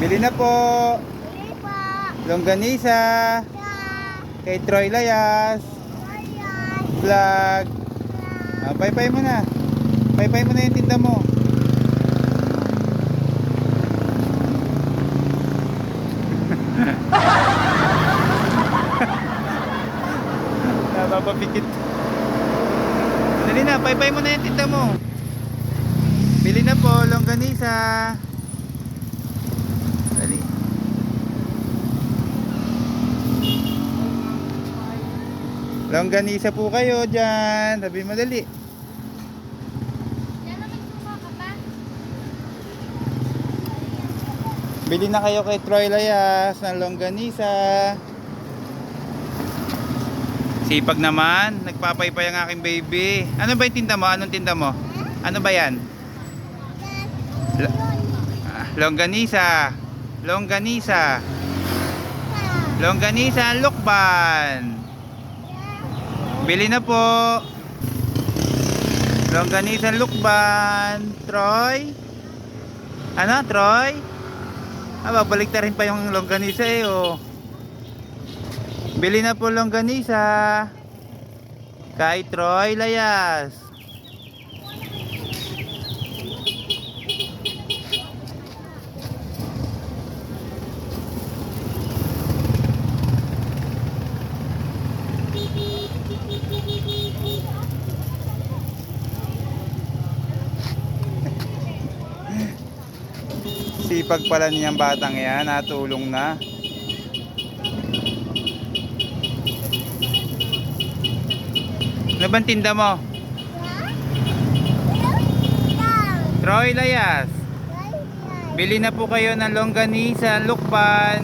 Bili na po. Bili po. Longganisa. Sa. Kay Troy Layas. Ayan. Vlog. Pay-pay mo na. Pay-pay mo na yung tinda mo. Napapapikit. Dali na, pay-pay mo na yung tinda mo. Bili na po, longganisa. Dali. Longganisa po kayo dyan. Sabi mo dali. Yan naman suma ka ba? Bili na kayo kay Troy Layas ng longganisa. Sipag naman, nagpapaypay ang aking baby. Ano ba yung tinda mo? Anong tinda mo? Ano ba yan? Longganisa. Longganisa. Longganisa Lukban. Bili na po. Longganisa Lukban. Troy? Ano? Troy? Babalik na rin pa yung longganisa eh oh. Bili na po longganisa kay Troy Layas. Sipag pala niyang batang yan, natulong na. Ano bang tinda mo? Troy Layas. Bili na po kayo ng longganisa Lukban.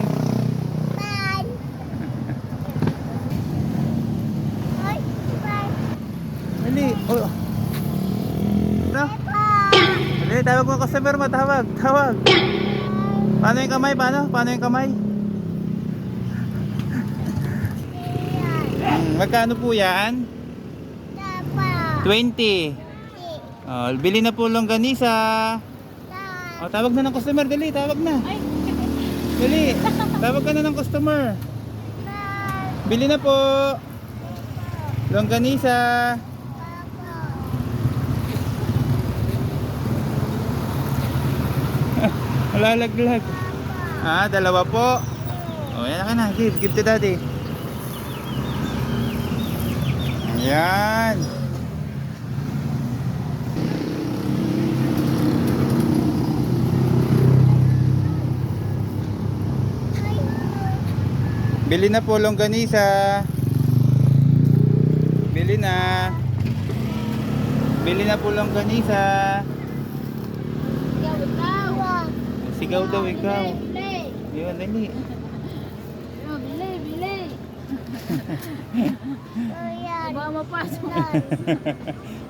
Dali. Oh. Ano? Dali, tawag mo customer mo, tawag. Tawag. Paano yung kamay? Paano yung kamay? Magkano po yan? 20. Oh, bili na po longganisa. Oh, tawag na ng customer, dali, tawag na. Dali, tawag ka na ng customer. Bili na po longganisa. Malalaglag. Dalawa po. Oh, yan ka na, give to daddy. Ayan. Bili na po longganisa. Bili na. Bili na po longganisa. Sigaw daw ikaw. Yun, dali. Bili. Ba mapasok.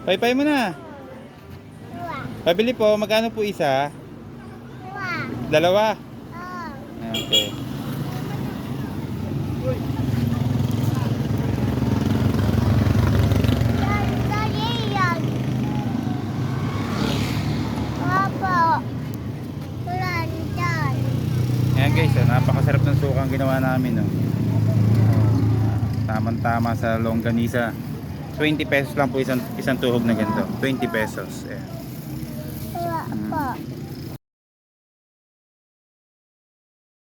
Pay-pay mo na. Pabili po, magkano po isa? Dalawa. Okay. Ayan guys, napakasarap ng suka ang ginawa namin. Tamang-tama sa longganisa. 20 pesos lang po isang tuhog na ganito. 20 pesos. Ayan.